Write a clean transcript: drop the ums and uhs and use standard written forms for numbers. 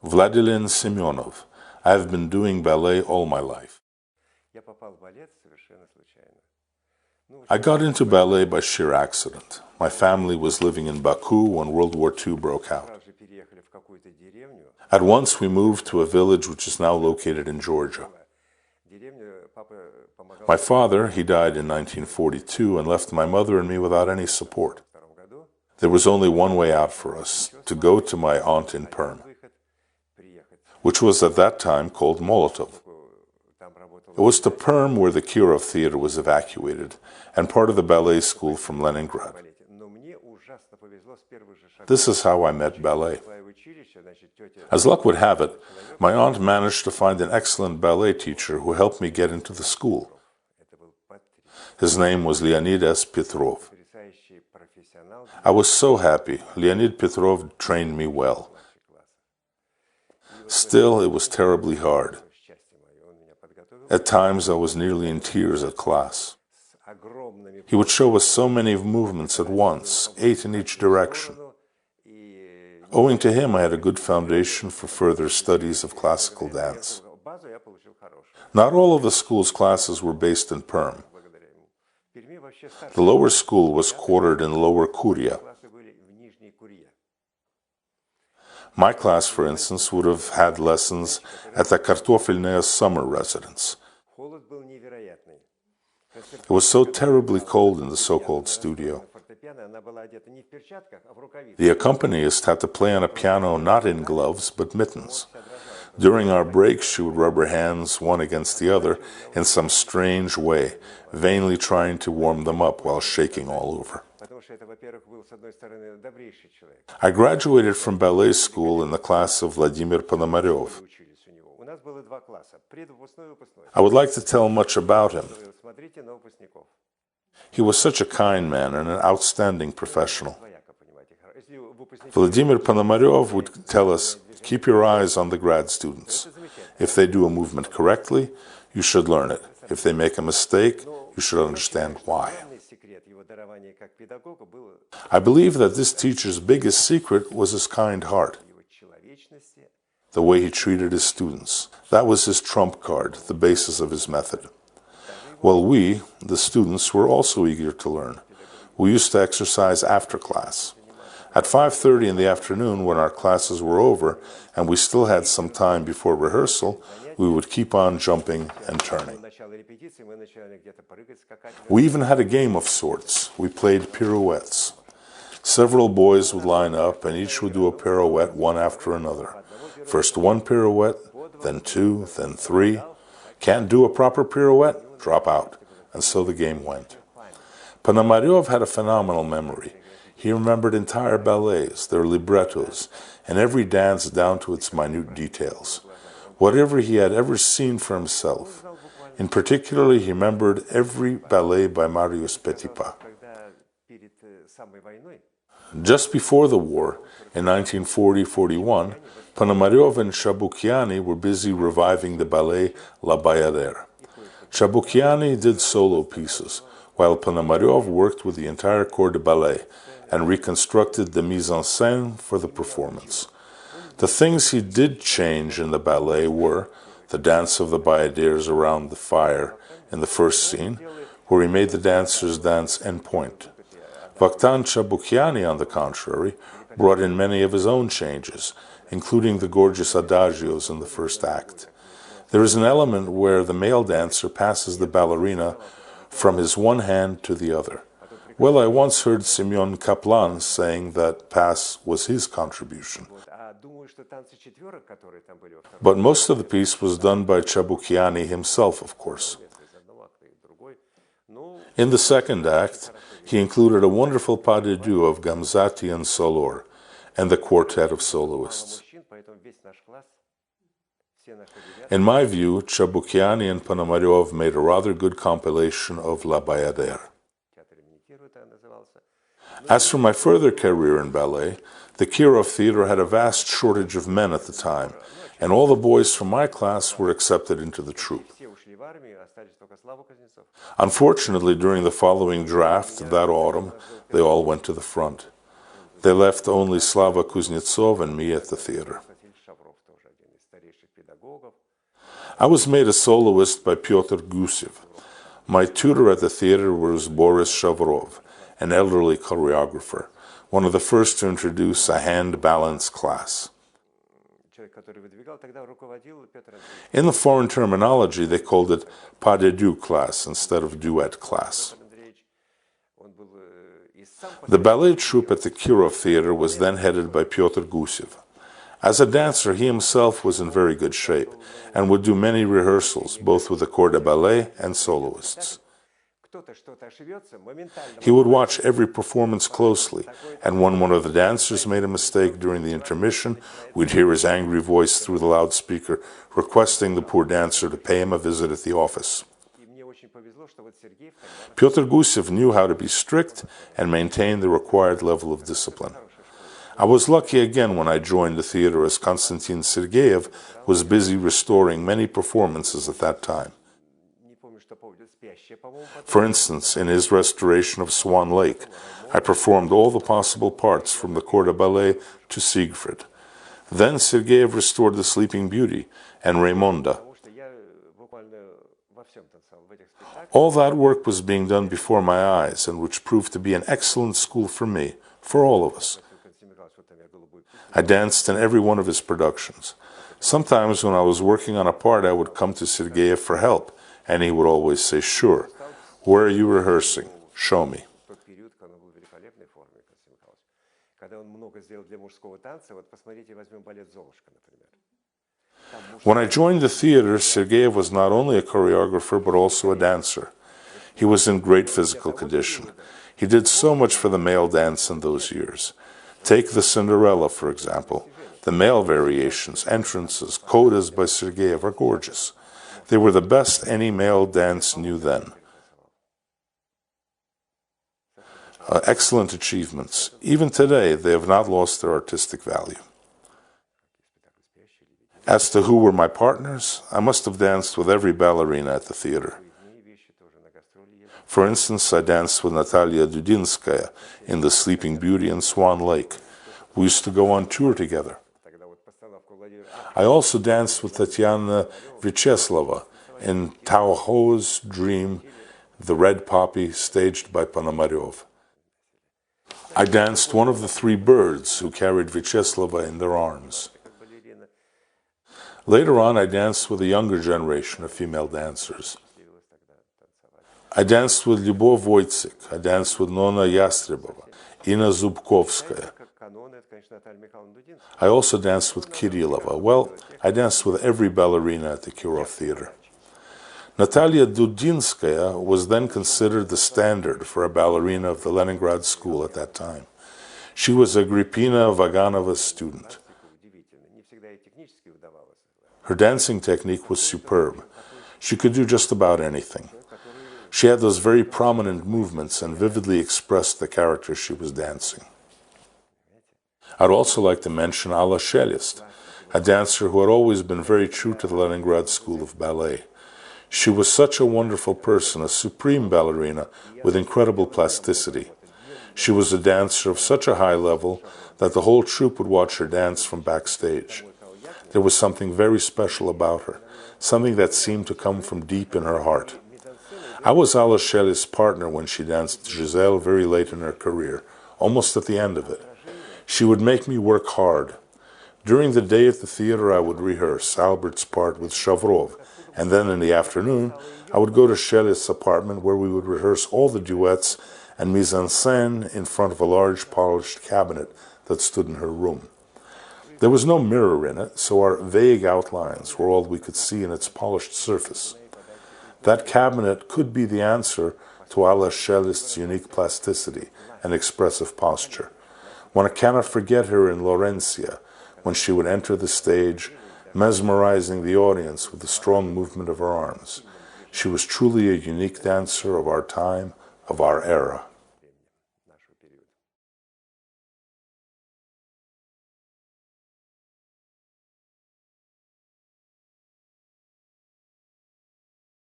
Vladlen Semenov. I have been doing ballet all my life. I got into ballet by sheer accident. My family was living in Baku when World War II broke out. At once we moved to a village which is now located in Georgia. My father, he died in 1942 and left my mother and me without any support. There was only one way out for us, to go to my aunt in Perm, which was at that time called Molotov. It was to Perm where the Kirov theater was evacuated, and part of the ballet school from Leningrad. This is how I met ballet. As luck would have it, my aunt managed to find an excellent ballet teacher who helped me get into the school. His name was Leonid S. Petrov. I was so happy. Leonid Petrov trained me well. Still, it was terribly hard. At times, I was nearly in tears at class. He would show us so many movements at once, 8 in each direction. Owing to him, I had a good foundation for further studies of classical dance. Not all of the school's classes were based in Perm. The lower school was quartered in Lower Kuria. My class, for instance, would have had lessons at the Kartoffelnaya summer residence. It was so terribly cold in the so-called studio. The accompanist had to play on a piano not in gloves, but mittens. During our breaks, she would rub her hands one against the other in some strange way, vainly trying to warm them up while shaking all over. I graduated from ballet school in the class of Vladimir Ponomarev. I would like to tell much about him. He was such a kind man and an outstanding professional. Vladimir Ponomarev would tell us, keep your eyes on the grad students. If they do a movement correctly, you should learn it. If they make a mistake, you should understand why. I believe that this teacher's biggest secret was his kind heart, the way he treated his students. That was his trump card, the basis of his method. Well, we, the students, were also eager to learn. We used to exercise after class. At 5:30 in the afternoon, when our classes were over and we still had some time before rehearsal, we would keep on jumping and turning. We even had a game of sorts. We played pirouettes. Several boys would line up and each would do a pirouette one after another. First one pirouette, then 2, then 3. Can't do a proper pirouette? Drop out. And so the game went. Ponomarev had a phenomenal memory. He remembered entire ballets, their librettos, and every dance down to its minute details. Whatever he had ever seen for himself. In particular, he remembered every ballet by Marius Petipa. Just before the war, in 1940-41, Ponomarev and V.Chabukiani were busy reviving the ballet La Bayadere. V.Chabukiani did solo pieces, while Ponomarev worked with the entire corps de ballet and reconstructed the mise en scène for the performance. The things he did change in the ballet were the dance of the bayaderes around the fire in the first scene, where he made the dancers dance en point. V.Chabukiani, on the contrary, brought in many of his own changes, including the gorgeous adagios in the first act. There is an element where the male dancer passes the ballerina from his one hand to the other. Well, I once heard Semyon Kaplan saying that pass was his contribution. But most of the piece was done by Chabukiani himself, of course. In the second act, he included a wonderful pas de deux of Gamzati and Solor, and the quartet of soloists. In my view, Chabukiani and Ponomarev made a rather good compilation of La Bayadere. As for my further career in ballet, the Kirov theater had a vast shortage of men at the time, and all the boys from my class were accepted into the troupe. Unfortunately, during the following draft that autumn, they all went to the front. They left only Slava Kuznetsov and me at the theater. I was made a soloist by P.Gusev. My tutor at the theater was Boris Shavrov, an elderly choreographer, one of the first to introduce a hand balance class. In the foreign terminology, they called it pas de deux class instead of duet class. The ballet troupe at the Kirov theater was then headed by P.Gusev. As a dancer, he himself was in very good shape and would do many rehearsals, both with the corps de ballet and soloists. He would watch every performance closely, and when one of the dancers made a mistake during the intermission, we'd hear his angry voice through the loudspeaker requesting the poor dancer to pay him a visit at the office. P.Gusev knew how to be strict and maintain the required level of discipline. I was lucky again when I joined the theater, as Konstantin Sergeev was busy restoring many performances at that time. For instance, in his restoration of Swan Lake, I performed all the possible parts from the corps de ballet to Siegfried. Then Sergeev restored the Sleeping Beauty and Raymonda. All that work was being done before my eyes, and which proved to be an excellent school for me, for all of us. I danced in every one of his productions. Sometimes when I was working on a part, I would come to Sergeev for help, and he would always say, "Sure, where are you rehearsing? Show me." When I joined the theater, Sergeev was not only a choreographer but also a dancer. He was in great physical condition. He did so much for the male dance in those years. Take the Cinderella, for example. The male variations, entrances, codas by Sergeev are gorgeous. They were the best any male dance knew then. Excellent achievements. Even today, they have not lost their artistic value. As to who were my partners, I must have danced with every ballerina at the theater. For instance, I danced with Natalia Dudinskaya in The Sleeping Beauty and Swan Lake. We used to go on tour together. I also danced with Tatiana Vecheslova in Tao Ho's Dream, The Red Poppy, staged by Ponomarev. I danced one of the three birds who carried Vecheslova in their arms. Later on, I danced with a younger generation of female dancers. I danced with Lyubov Wojcik. I danced with Nona Yastrebova, Inna Zubkovskaya. I also danced with Kirillova. Well, I danced with every ballerina at the Kirov theater. Natalia Dudinskaya was then considered the standard for a ballerina of the Leninrad School at that time. She was Agrippina Vaganova's student. Her dancing technique was superb. She could do just about anything. She had those very prominent movements and vividly expressed the character she was dancing. I'd also like to mention Alla Shelest, a dancer who had always been very true to the Leninrad School of Ballet. She was such a wonderful person, a supreme ballerina with incredible plasticity. She was a dancer of such a high level that the whole troupe would watch her dance from backstage. There was something very special about her, something that seemed to come from deep in her heart. I was Alla Shelest's partner when she danced Giselle very late in her career, almost at the end of it. She would make me work hard. During the day at the theater, I would rehearse Albert's part with Shavrov, and then in the afternoon, I would go to Shelest's apartment where we would rehearse all the duets and mise en scène in front of a large polished cabinet that stood in her room. There was no mirror in it, so our vague outlines were all we could see in its polished surface. That cabinet could be the answer to Alla Shelest's unique plasticity and expressive posture. One cannot forget her in Laurentia, when she would enter the stage, mesmerizing the audience with the strong movement of her arms. She was truly a unique dancer of our time, of our era.